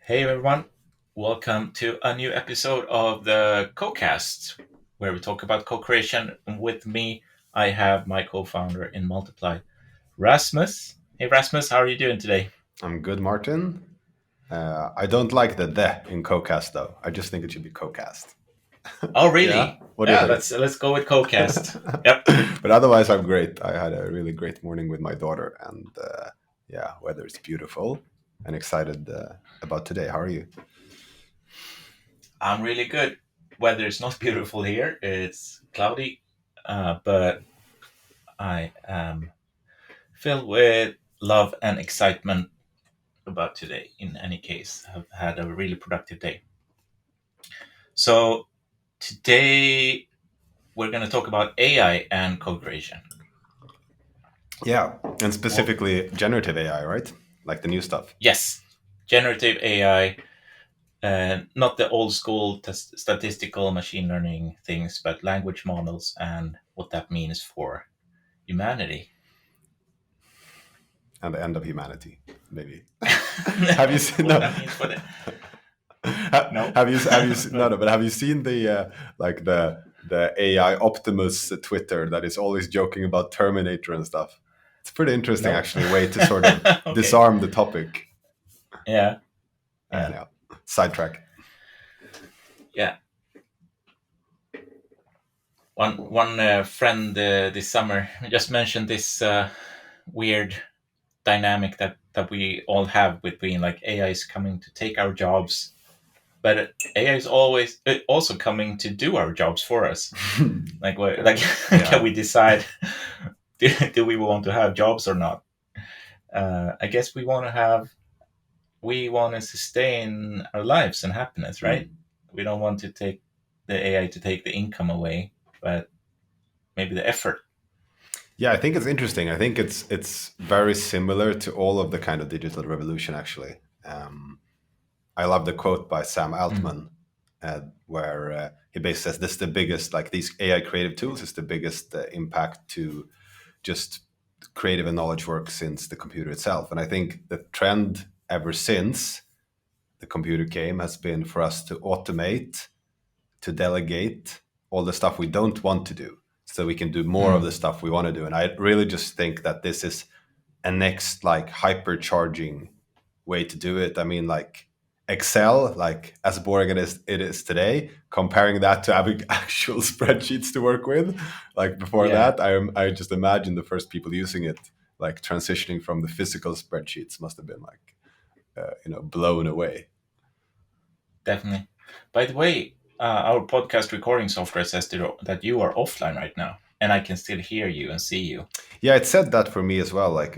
Hey everyone, welcome to a new episode of the CoCast, where we talk about co-creation. With me, I have my co-founder in Multiply, Rasmus. Hey Rasmus, how are you doing today? I'm good, Martin. I don't like the in CoCast though. I just think it should be CoCast. Oh Yeah. really? What do you Yeah, think? let's go with CoCast. Yep. But otherwise, I'm great. I had a really great morning with my daughter, and yeah, weather is beautiful, and excited about today. How are you? I'm really good. Weather is not beautiful here. It's cloudy, but I am filled with love and excitement about today. In any case, I've had a really productive day. So today we're going to talk about AI and code creation. Yeah, and Well, specifically generative AI, right? Like the new stuff. yes, generative AI, not the old school statistical machine learning things, but language models and what that means for humanity. And the end of humanity, maybe. Have you No, seen? what No. that means for the no, No, but no, but have you seen the like the AI Optimus Twitter that is always joking about Terminator and stuff? It's pretty interesting, no. actually, way to sort of Okay, disarm the topic. yeah, yeah, Anyhow, sidetrack. yeah. One friend this summer just mentioned this weird dynamic that we all have between like AI is coming to take our jobs, but AI is always also coming to do our jobs for us. Like what? Like can Yeah, we decide do we want to have jobs or not? I guess we want to sustain our lives and happiness, right? mm. We don't want to take the AI to take the income away, but maybe the effort. Yeah. I think it's interesting. I think it's very similar to all of the kind of digital revolution. Actually, I love the quote by Sam Mm. Altman, where he basically says this is the biggest, like these AI creative tools is the biggest impact to just creative and knowledge work since the computer itself. And I think the trend ever since the computer came has been for us to automate, to delegate all the stuff we don't want to do so we can do more of Mm. the stuff we want to do. And I really just think that this is a next like hypercharging way to do it. I mean, like Excel, like as boring as it is today, comparing that to having actual spreadsheets to work with, like before Yeah, that, I just imagine the first people using it, like transitioning from the physical spreadsheets, must have been like blown away. definitely. By the way, our podcast recording software says that you are offline right now, and I can still hear you and see you. Yeah, it said that for me as well, like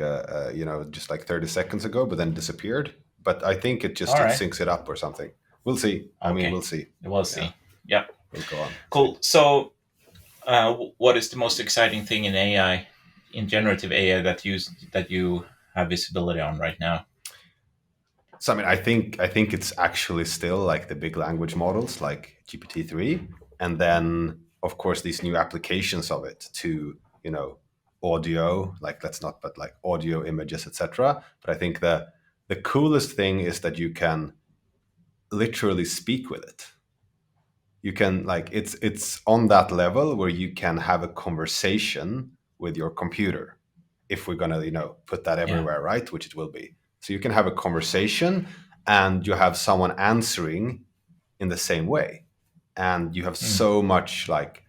just like 30 seconds ago, but then disappeared. But I think All it right. syncs it up or something. We'll see. I mean, Okay. we'll see. We'll Yeah, see. Yep. we'll go on. See. Cool. So, what is the most exciting thing in AI, in generative AI that you have visibility on right now? So I mean, I think it's actually still like the big language models like GPT-3, and then of course these new applications of it to audio, like let's not, but like audio, images, etc. But I think the coolest thing is that you can literally speak with it. You can like it's on that level where you can have a conversation with your computer if we're gonna put that Yeah. everywhere, right? Which it will be. So you can have a conversation and you have someone answering in the same way, and you have Mm. so much like,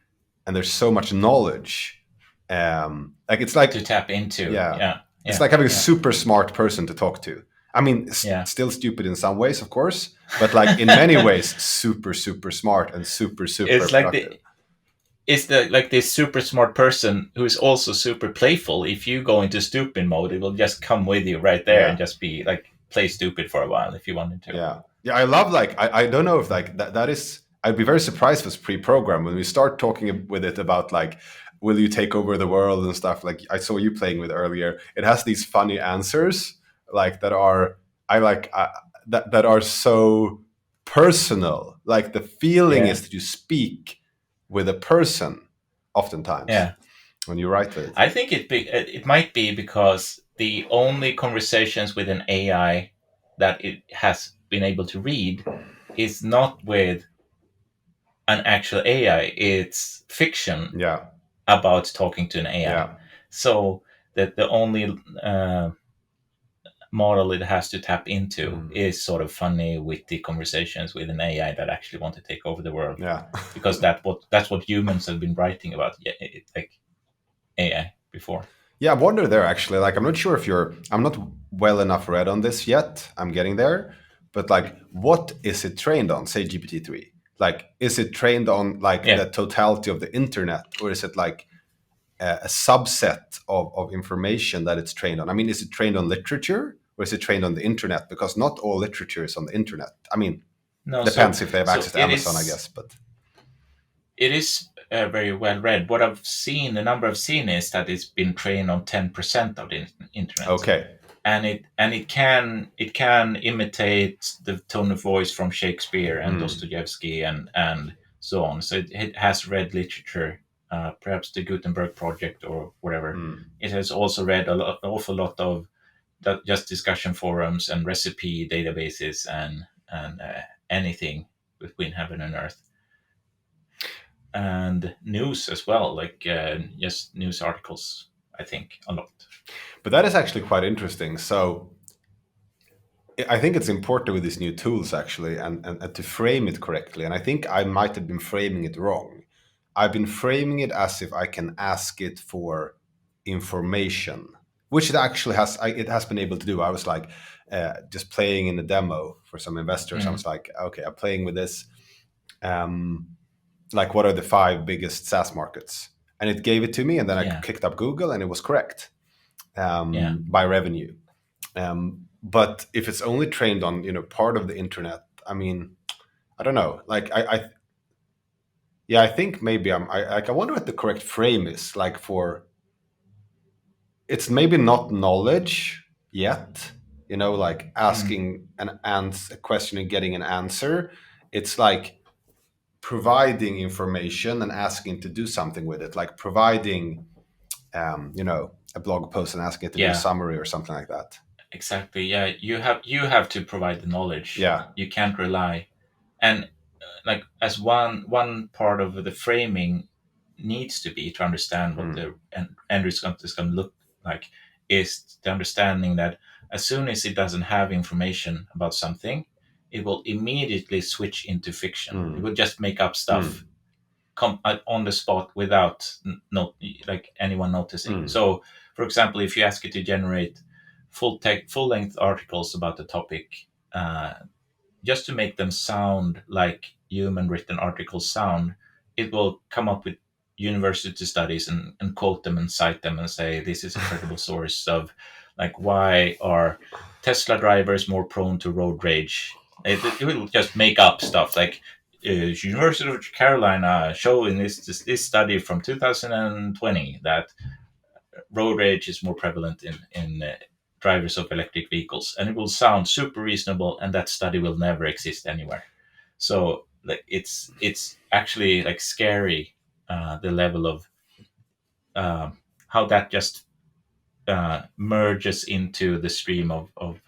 and there's so much knowledge. Like it's To like, tap into. yeah, Yeah. it's Yeah. like having a Yeah. super smart person to talk to. I mean, Yeah. still stupid in some ways, of course, but like in many ways, super, super smart and super, super It's like productive. the it's the like this super smart person who is also super playful. If you go into stupid mode, it will just come with you right there and Yeah. just be like play stupid for a while if you wanted to. Yeah. Yeah. I love like, I don't know if like that is, I'd be very surprised if it's pre-programmed when we start talking with it about like, will you take over the world and stuff. Like I saw you playing with earlier. It has these funny answers like that are, I like, that are so personal. Like the feeling Yeah. is that you speak with a person oftentimes Yeah. when you write with it. I think it might be because the only conversations with an AI that it has been able to read is not with an actual AI, it's fiction Yeah. about talking to an AI. Yeah. So that the only model it has to tap into Mm. is sort of funny, witty conversations with an AI that actually want to take over the world, Yeah. because that's what humans have been writing about, yeah, like AI before. Yeah, I wonder there actually. Like, I'm not sure if I'm not well enough read on this yet. I'm getting there. But like, what is it trained on? Say GPT-3. Like, is it trained on like Yeah, the totality of the internet, or is it like a subset of information that it's trained on? I mean, is it trained on literature or is it trained on the internet? Because not all literature is on the internet. I mean, no, depends if they have access to it Amazon, I is guess. But it is very well read. What I've seen, the number I've seen is that it's been trained on 10% of the internet, okay. and it can imitate the tone of voice from Shakespeare and Mm, Dostoevsky and so on. So it has read literature, perhaps the Gutenberg Project or whatever. mm. It has also read an awful lot of just discussion forums and recipe databases and anything between heaven and earth, and news as well, like just news articles. I think a lot. But that is actually quite interesting. So I think it's important with these new tools actually, and to frame it correctly. And I think I might have been framing it wrong. I've been framing it as if I can ask it for information, which it actually it has been able to do. I was like just playing in a demo for some investors. I Mm, was like, okay, I'm playing with this. Um, like, what are the five biggest SaaS markets? And it gave it to me, and then I yeah, kicked up Google, and it was correct yeah. by revenue. But if it's only trained on part of the internet, I mean, I don't know. Like yeah, I think maybe I wonder what the correct frame is. Like for it's maybe not knowledge yet. Like Mm, asking a question and getting an answer. It's like providing information and asking to do something with it. Like providing, a blog post and asking it to do a yeah, summary or something like that. exactly. Yeah, you have to provide the knowledge. Yeah. You can't rely, and like as one part of the framing needs to be to understand what Mm, the end result is going to look like, is the understanding that as soon as it doesn't have information about something, it will immediately switch into fiction. It mm, will just make up stuff mm, on the spot without like anyone noticing. mm, So, for example, if you ask it to generate full length articles about the topic, uh, just to make them sound like human written articles sound, it will come up with university studies and quote them and cite them and say this is a credible source of, like, why are Tesla drivers more prone to road rage. It will just make up stuff like University of Carolina show in this study from 2020 that road rage is more prevalent in drivers of electric vehicles, and it will sound super reasonable, and that study will never exist anywhere. So like it's actually like scary, the level of how that just merges into the stream of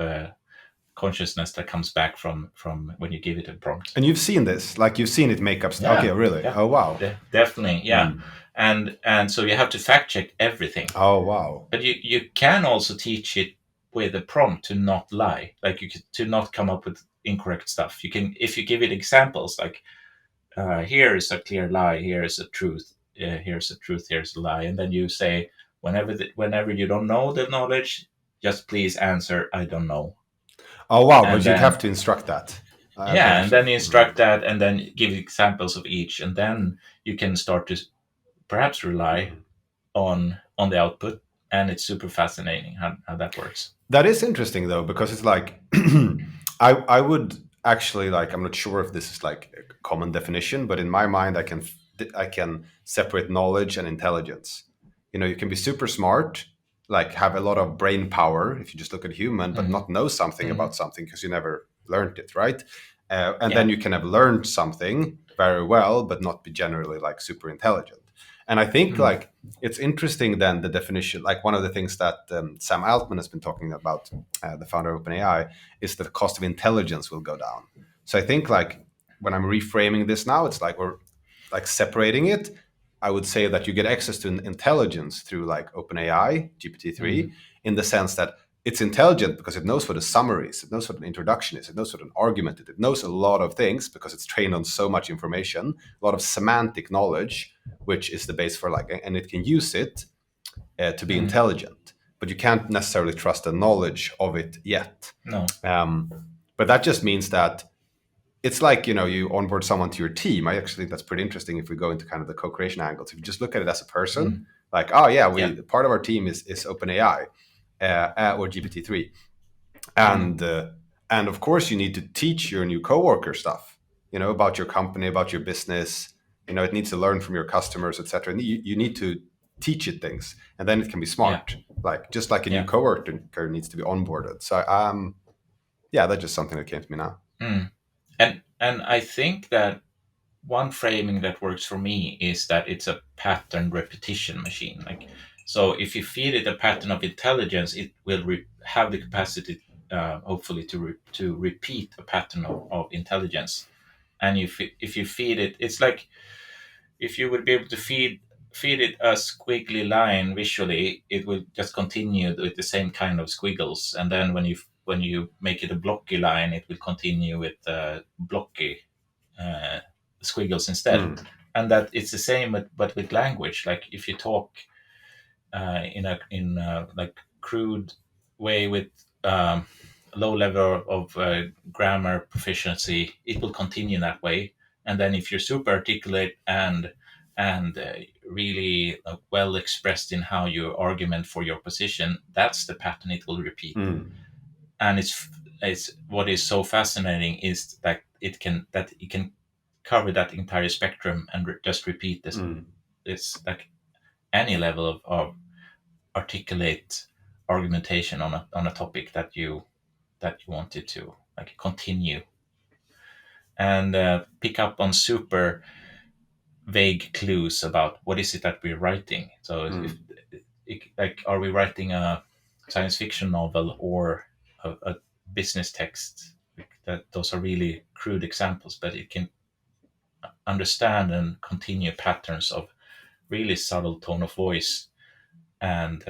consciousness that comes back from when you give it a prompt. And you've seen this, like you've seen it make up. Okay, Yeah, really? yeah, Oh wow. definitely, yeah. Mm. And so you have to fact check everything. Oh wow. But you can also teach it with a prompt to not lie, like to not come up with incorrect stuff. You can, if you give it examples like, here is a clear lie, here is a truth, here's a truth, here's a lie, and then you say, whenever you don't know the knowledge, just please answer I don't know. Oh wow. And But you'd have then, to instruct that. Okay, yeah, I and see. then you Mm. instruct that and then give examples of each, and then you can start to perhaps rely Mm. on the output. And it's super fascinating how that works. That is interesting though, because it's like I would actually, like, I'm not sure if this is like a common definition, but in my mind I can separate knowledge and intelligence. You can be super smart, like have a lot of brain power if you just look at human, but Hmm. not know something Hmm. about something because you never learned it, right? And Yeah. then you can have learned something very well, but not be generally like super intelligent. And I think Mm. like it's interesting then the definition, like one of the things that Sam Altman has been talking about, the founder of OpenAI, is that the cost of intelligence will go down. So I think like when I'm reframing this now, it's like we're like separating it. I would say that you get access to intelligence through like OpenAI, GPT-3, Mm. in the sense that it's intelligent because it knows what a summary is, it knows what an introduction is, it knows what an argument is, it knows a lot of things because it's trained on so much information, a lot of semantic knowledge, which is the base for like, and it can use it to be Mm. intelligent, but you can't necessarily trust the knowledge of it yet. No. Um, but that just means that it's like, you onboard someone to your team. I actually think that's pretty interesting if we go into kind of the co-creation angles. If you just look at it as a person, Mm. like, oh yeah, Yeah. we part of our team is OpenAI or GPT-3, Mm. and of course you need to teach your new coworker stuff, about your company, about your business. It needs to learn from your customers, etc. And you need to teach it things, and then it can be Yeah. smart. Like just like a new Yeah. coworker needs to be onboarded. So yeah, that's just something that came to me now. Mm. And I think that one framing that works for me is that it's a pattern repetition machine. Like, so if you feed it a pattern of intelligence, it will have the capacity, hopefully, to repeat a pattern of intelligence. And if you feed it, it's like if you would be able to feed it a squiggly line visually, it will just continue with the same kind of squiggles. And then when you make it a blocky line, it will continue with blocky uh, squiggles instead. Mm, And that it's the same but with language. Like if you talk in a like crude way with low level of grammar proficiency, it will continue that way. And then if you're super articulate and really well expressed in how you argument for your position, that's the pattern it will repeat. mm, And it's what is so fascinating is that it can cover that entire spectrum and just repeat this. mm. It's like any level of articulate argumentation on a topic that you wanted to like continue and pick up on super vague clues about what is it that we're writing. So if Mm. like, are we writing a science fiction novel or a business text? That those are really crude examples, but it can understand and continue patterns of really subtle tone of voice, and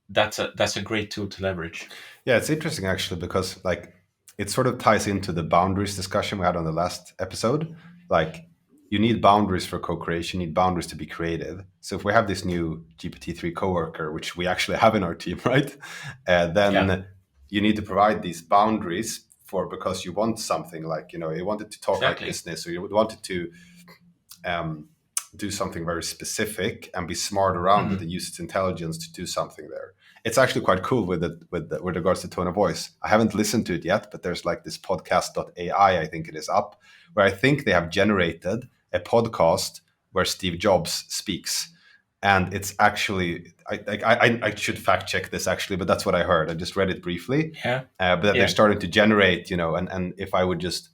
that's a great tool to leverage. Yeah, it's interesting actually because like it sort of ties into the boundaries discussion we had on the last episode. Like you need boundaries for co-creation, you need boundaries to be creative. So if we have this new GPT-3 coworker, which we actually have in our team, right? Yeah, Then you need to provide these boundaries for because you want something like, you wanted to talk like exactly. business, or you wanted to um, do something very specific and be smart around it Mm. and use its intelligence to do something there. It's actually quite cool with regards to tone of voice. I haven't listened to it yet, but there's like this podcast.ai, I think it is up, where I think they have generated a podcast where Steve Jobs speaks. And it's actually, I should fact check this actually, but that's what I heard. I just read it briefly. Yeah, But that they're yeah, starting to generate, and if I would just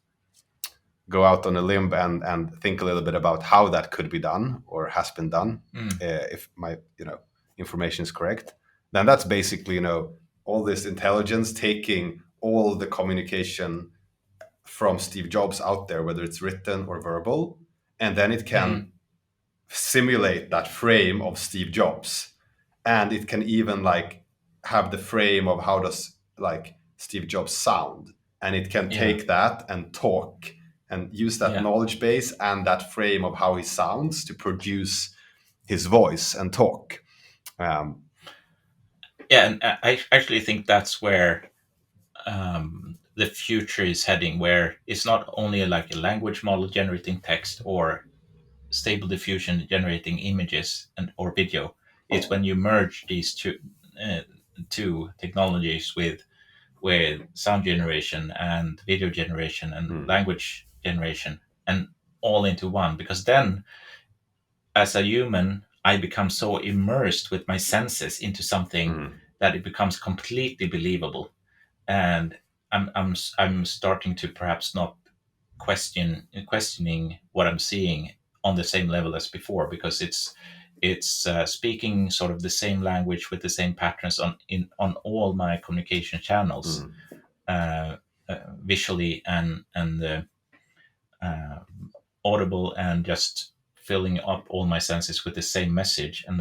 go out on a limb and think a little bit about how that could be done or has been done, mm. if my information is correct, then that's basically all this intelligence taking all the communication from Steve Jobs out there, whether it's written or verbal, and then it Mm. can simulate that frame of Steve Jobs, and it can even like have the frame of how does like Steve Jobs sound, and it can Yeah, take that and talk and use that yeah, knowledge base and that frame of how he sounds to produce his voice and talk. Um, yeah. And I actually think that's where the future is heading, where it's not only like a language model generating text or stable diffusion generating images and or video. It's when you merge these uh, two technologies with sound generation and video generation and mm, language generation and all into one, because then as a human I become so immersed with my senses into something mm, that it becomes completely believable. And I'm starting to perhaps not questioning what I'm seeing on the same level as before, because it's speaking sort of the same language with the same patterns on all my communication channels, Mm. uh, visually and audible, and just filling up all my senses with the same message, and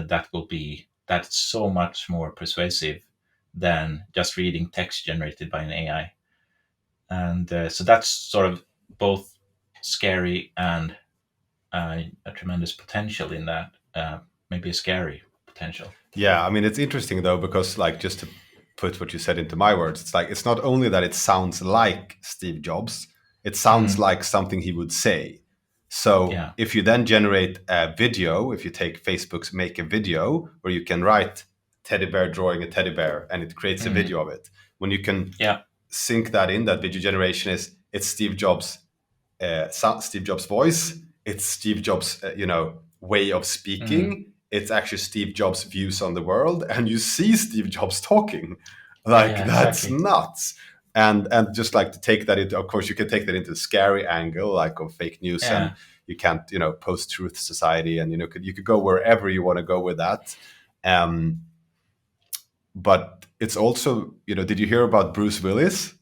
that's so much more persuasive than just reading text generated by an AI. And so that's sort of both scary and a tremendous potential in that. Maybe a scary potential. Yeah, I mean, it's interesting though, because like, just to put what you said into my words, it's like, it's not only that it sounds like Steve Jobs, it sounds Mm, like something he would say. So yeah. if you then generate a video, if you take Facebook's make a video where you can write teddy bear drawing a teddy bear and it creates a Mm, video of it, when you can yeah. sync that in, that video generation is, it's Steve Jobs, Steve Jobs' voice. It's Steve Jobs' way of Mm, speaking. It's actually Steve Jobs' views on the world, and you see Steve Jobs talking. Like, yeah. that's Exactly. nuts. And just like to take that into, of course, you can take that into a scary angle, like of fake news, and Yeah. you can't, post truth society, and you could go wherever you want to go with that. Um, but it's also, did you hear about Bruce Willis?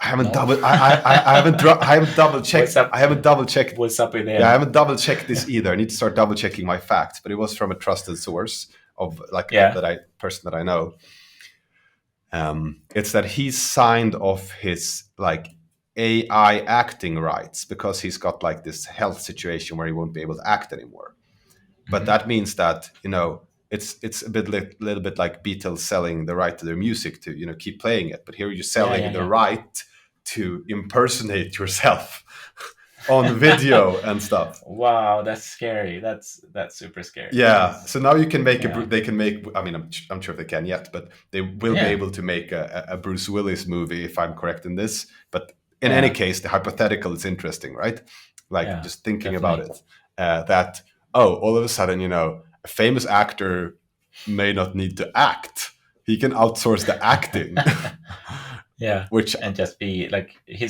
I haven't No. double. I haven't double What's checked. up? I haven't double checked. What's up with Yeah, I him? haven't double checked this either. I need to start double checking my facts. But it was from a trusted source of like Yeah. that I person that I know. It's that he's signed off his like AI acting rights because he's got like this health situation where he won't be able to act anymore. But Hmm. that means that it's a little bit like Beatles selling the right to their music to keep playing it, but here you're Yeah. selling Yeah. the Yeah. right to impersonate yourself on video and stuff. Wow, that's scary. That's super scary. Yeah, That's so now you can make yeah. they can make. I mean, I'm sure they can yet, but they will be Yeah. able to make a Bruce Willis movie if I'm correct in this. But in any Yeah. case, the hypothetical is interesting, right? Like, Yeah. just thinking about Definitely. it, that, oh, all of a sudden, a famous actor may not need to act; he can outsource the acting, Yeah, which, and just be like he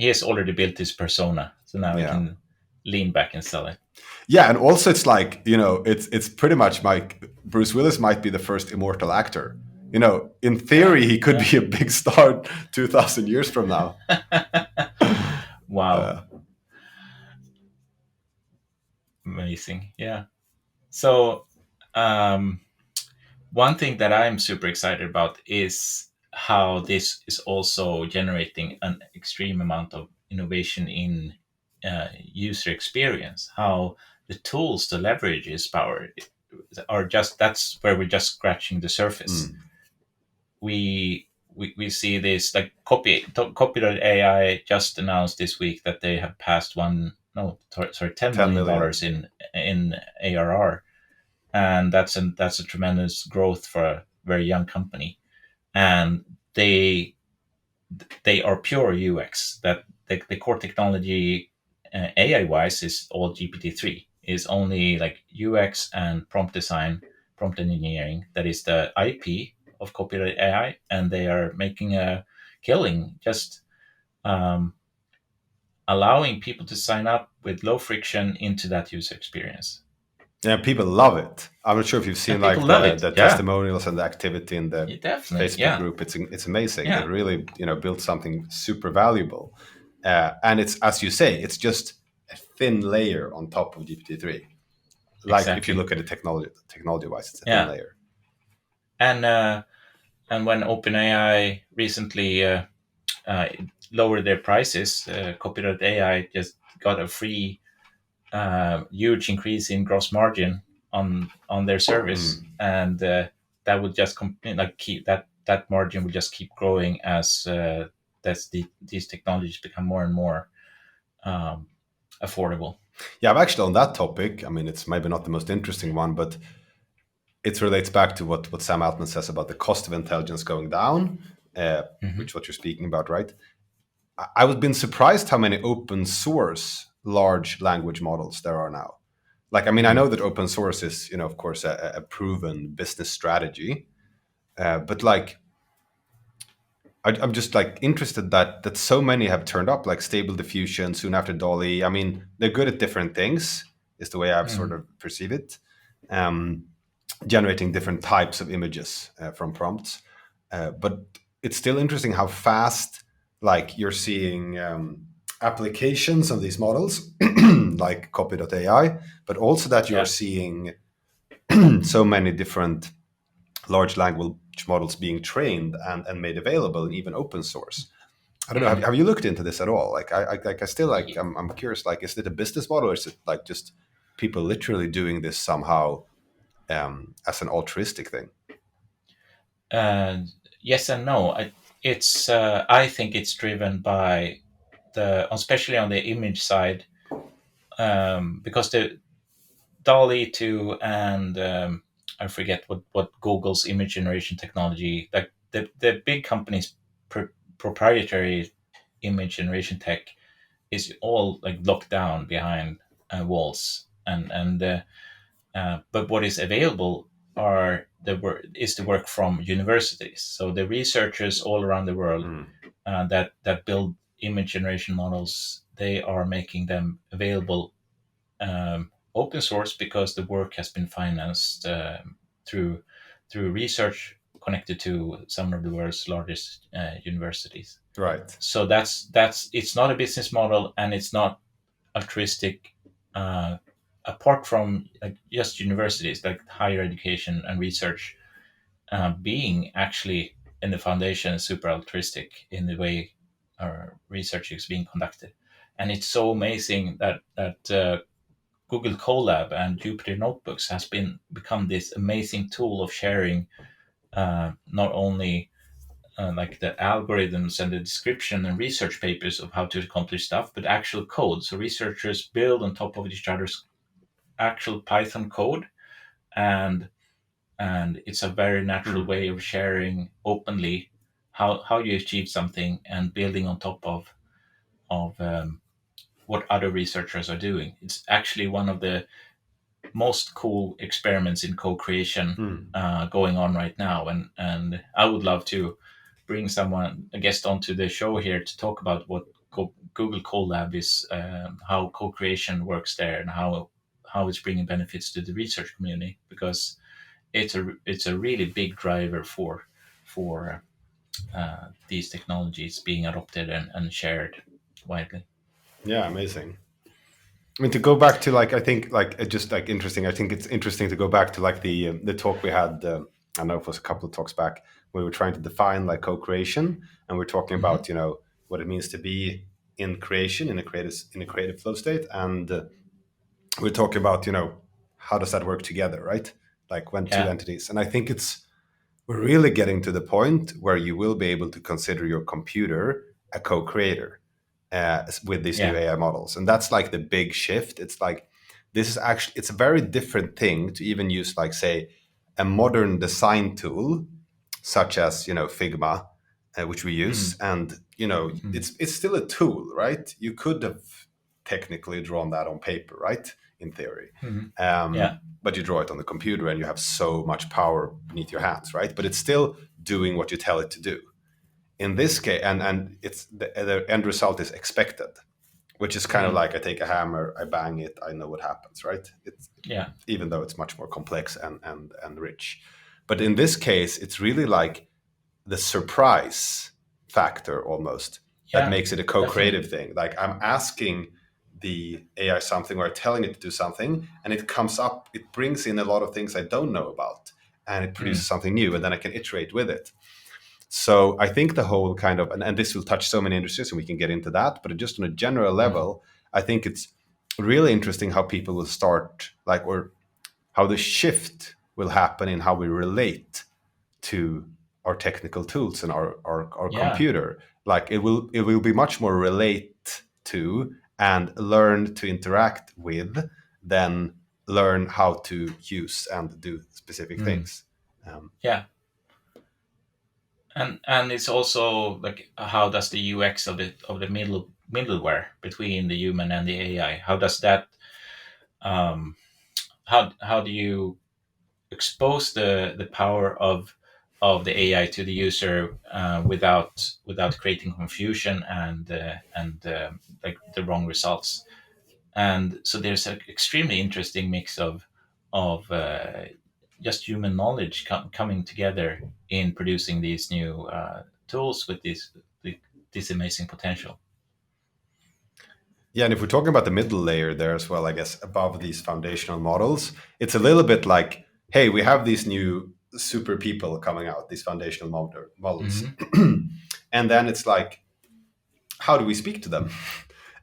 has already built his persona, so now he yeah. can lean back and sell it. Yeah, and also it's like, it's pretty much like Bruce Willis might be the first immortal actor. In Yeah. theory, he could Yeah. be a big star 2,000 years from now. Wow. Uh, Amazing. Yeah. So, um, one thing that I'm super excited about is how this is also generating an extreme amount of innovation in user experience. How the tools to leverage this power are just that's where we're just scratching the surface. mm, We see this like copyright AI just announced this week that they have passed one no sorry $10 10 million million. dollars in ARR, and that's a tremendous growth for a very young company. And they they are pure UX. That the core technology, AI wise, is all GPT-3. Is only like UX and prompt design, prompt engineering. That is the IP of copyright AI, and they are making a killing just um, allowing people to sign up with low friction into that user experience. Yeah, people love it. I'm not sure if you've And seen people like love the it. the Yeah, testimonials and the activity in the definitely. Facebook Yeah, group. It's amazing. They yeah, really built something super valuable, and it's, as you say, it's just a thin layer on top of GPT-3. Like, if you exactly. look at the technology wise, it's a thin Yeah, layer. and when OpenAI recently uh, lowered their prices, Copilot AI just got a free huge increase in gross margin on their service, Mm. and that would just like keep that margin will just keep growing as these technologies become more and more um, affordable. Yeah, I'm actually on that topic. I mean, it's maybe not the most interesting one, but it relates back to what Sam Altman says about the cost of intelligence going down, Hmm. which what you're speaking about, right? I was been surprised how many open source large language models there are now. Like, I mean, I Mm. know that open source is, of course, a proven business strategy, but like, I'm just like interested that so many have turned up, like Stable Diffusion, soon after Dolly. I mean, they're good at different things, is the way I've sort Mm, of perceive it. Um, Generating different types of images from prompts, but it's still interesting how fast, like you're seeing applications of these models, like Copy.ai, but also that you're yeah. seeing so many different large language models being trained and made available and even open source. I don't know. Mm. Have you looked into this at all? Like, I still like. Y- I'm curious. Like, is it a business model, or is it like just people literally doing this somehow as an altruistic thing? Uh, yes and no. I think it's driven by especially on the image side, because the Dolly 2 and I forget what Google's image generation technology, like the big companies' proprietary image generation tech is all like locked down behind walls, but what is available are the work is the work from universities. So the researchers all around the world Mm, that build image generation models, they are making them available open source because the work has been financed through research connected to some of the world's largest universities. right. So that's it's not a business model, and it's not altruistic. Uh, Apart from like just universities, like higher education and research, being actually in the foundation super altruistic in the way our research is being conducted, and it's so amazing that Google Colab and Jupyter Notebooks has become this amazing tool of sharing not only like the algorithms and the description and research papers of how to accomplish stuff, but actual code. So researchers build on top of each other's actual Python code, and it's a very natural Mm, way of sharing openly how you achieve something and building on top of what other researchers are doing. It's actually one of the most cool experiments in co-creation mm. going on right now, and I would love to bring someone a guest onto the show here to talk about what Google Colab is, how co-creation works there, and how it's bringing benefits to the research community, because it's a really big driver for these technologies being adopted and shared widely. Yeah, amazing. I mean, to go back to like, I think like just like interesting. I think it's interesting to go back to like the talk we had. I know it was a couple of talks back. We were trying to define like co-creation, and we're talking Hmm. about what it means to be in creation in a creative flow state, and we're talking about how does that work together, right? Like when two Yeah. entities, and I think it's we're really getting to the point where you will be able to consider your computer a co-creator with these new Yeah. AI models, and that's like the big shift. It's like this is actually it's a very different thing to even use like say a modern design tool such as Figma, which we use, Mm. and Mm. it's still a tool, right? You could have technically drawn that on paper, right? In theory, Mm. Yeah. but you draw it on the computer, and you have so much power beneath your hands, right? But it's still doing what you tell it to do. In this case, and it's the end result is expected, which is kind of Mm. like I take a hammer, I bang it, I know what happens, right? It's Yeah. even though it's much more complex and rich. But in this case, it's really like the surprise factor almost that Yeah. makes it a Definitely. co-creative thing. Like I'm asking the AI something or telling it to do something, and it comes up, it brings in a lot of things I don't know about, and it produces Mm. something new, and then I can iterate with it. So I think the whole kind of, and this will touch so many industries, and we can get into that, but just on a general Mm. level, I think it's really interesting how people will start, like, or how the shift will happen in how we relate to our technical tools and our Yeah. computer. Like it will be much more relate to and learn to interact with than learn how to use and do specific Mm. things. Um, Yeah. And it's also like how does the UX of the middleware between the human and the AI, how does that how do you expose the power of of the AI to the user without creating confusion and like the wrong results. And so there's an extremely interesting mix of just human knowledge coming together in producing these new tools with this amazing potential. Yeah, and if we're talking about the middle layer there as well, I guess above these foundational models, it's a little bit like, hey, we have these new super people coming out, these foundational models. Hmm. And then it's like, how do we speak to them?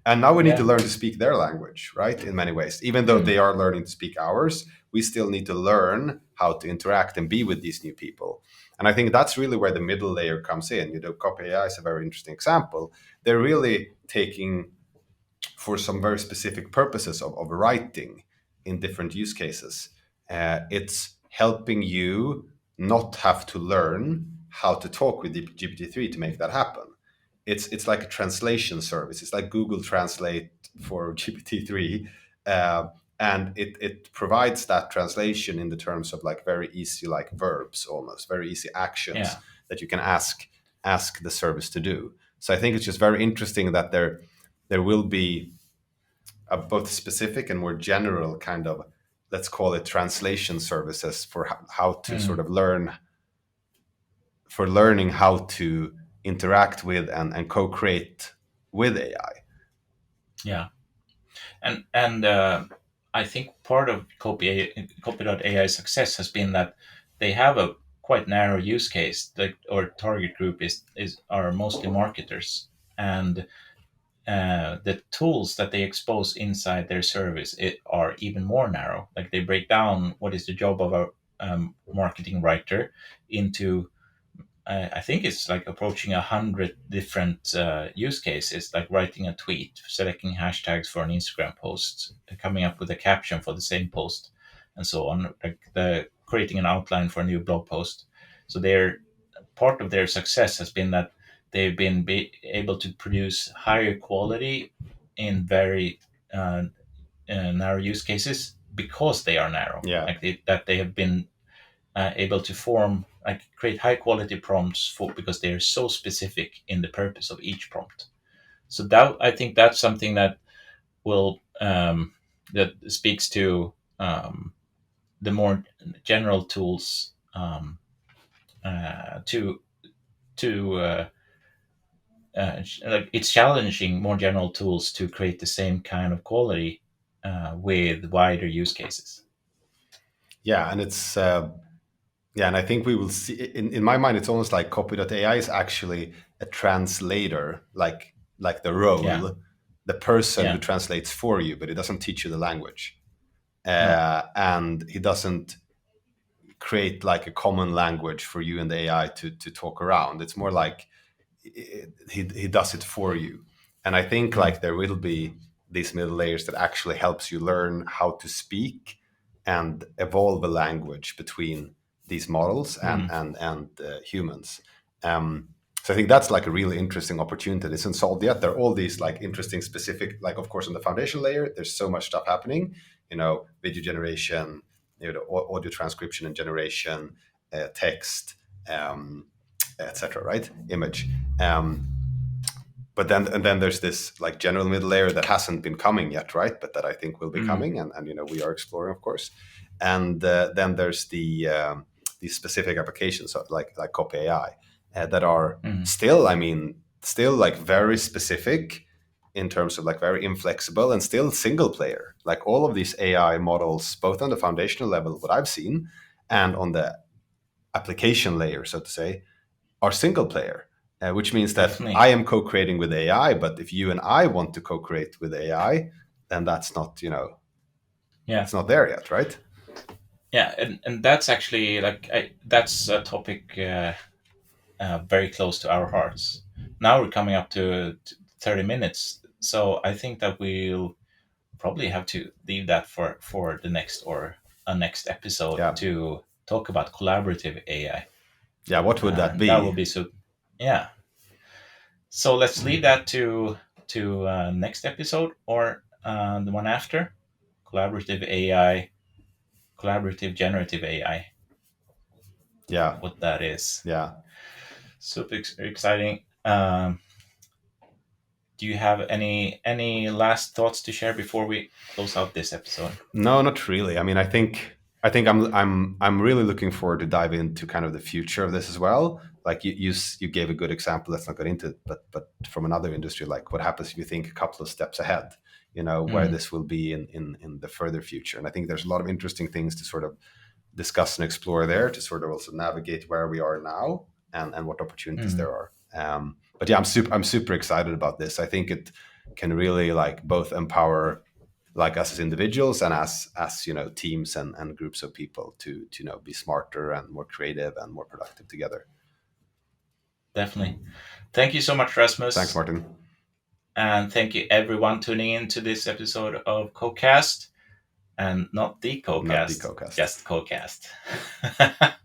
And now we need to Yeah. learn to speak their language, right? In many ways, even though they Mm. are learning to speak ours, we still need to learn how to interact and be with these new people. And I think that's really where the middle layer comes in. Copy AI is a very interesting example. They're really taking, for some very specific purposes of writing in different use cases. It's helping you not have to learn how to talk with GPT-3 to make that happen. It's like a translation service. It's like Google Translate for GPT-3, uh, and it provides that translation in the terms of like very easy like verbs, almost very easy actions Yeah. that you can ask the service to do. So I think it's just very interesting that there will be a both specific and more general kind of, let's call it, translation services for how to sort Mm. of learning how to interact with and co-create with AI. Yeah. And I think part of Copy.ai's success has been that they have a quite narrow use case. Or target group is are mostly marketers, and the tools that they expose inside their service are even more narrow. Like they break down what is the job of a marketing writer into I think it's like approaching 100 different use cases, like writing a tweet, selecting hashtags for an Instagram post, coming up with a caption for the same post, and so on. Like the creating an outline for a new blog post. So their part of their success has been that they've been able to produce higher quality in very narrow use cases because they are narrow. Yeah. Like that they have been able to form like create high quality prompts for because they are so specific in the purpose of each prompt. So that I think that's something that will that speaks to the more general tools to like it's challenging more general tools to create the same kind of quality with wider use cases. Yeah, and it's yeah, and I think we will see in my mind it's almost like copy.ai is actually a translator, like the Yeah, role, the person who yeah, translates for you, but it doesn't teach you the language. no, And he doesn't create like a common language for you and the AI to talk around. It's more like he does it for you. And I think mm, like there will be these middle layers that actually helps you learn how to speak and evolve a language between these models mm, and humans. So I think that's like a really interesting opportunity that isn't solved yet. There are all these like interesting specific, like of course on the foundation layer, there's so much stuff happening, video generation, audio transcription and generation, text, etc. Right, image. Um, but then there's this like general middle layer that hasn't been coming yet, right? But that I think will be mm, coming, and we are exploring, of course. And then there's these specific applications like Copy AI that are mm, still, I mean, still like very specific in terms of like very inflexible and still single player. Like all of these AI models, both on the foundational level, what I've seen, and on the application layer, so to say, are single player, which means that I definitely. am co-creating with AI. But if you and I want to co-create with AI, then that's not, Yeah. it's not there yet, right? Yeah, and that's actually that's a topic very close to our hearts. Now we're coming up to 30 minutes, so I think that we'll probably have to leave that for the next or a next episode Yeah, to talk about collaborative AI. yeah. What would that That be? will be so. Yeah, so let's leave that to next episode or the one after collaborative AI, collaborative generative AI. Yeah. what that is. Yeah. Super exciting. Do you have any last thoughts to share before we close out this episode? No, not really. I mean, I think I'm really looking forward to dive into kind of the future of this as well. Like you gave a good example. Let's not get into it, but from another industry, like what happens if you think a couple of steps ahead, where Mm, this will be in the further future. And I think there's a lot of interesting things to sort of discuss and explore there to sort of also navigate where we are now and what opportunities mm, there are. But yeah, I'm super excited about this. I think it can really like both empower like us as individuals and as teams and groups of people to be smarter and more creative and more productive together. definitely. Thank you so much, Thanks, Rasmus. Martin. And thank you everyone tuning in to this episode of CoCast. And not the Not the CoCast, co-cast. just CoCast.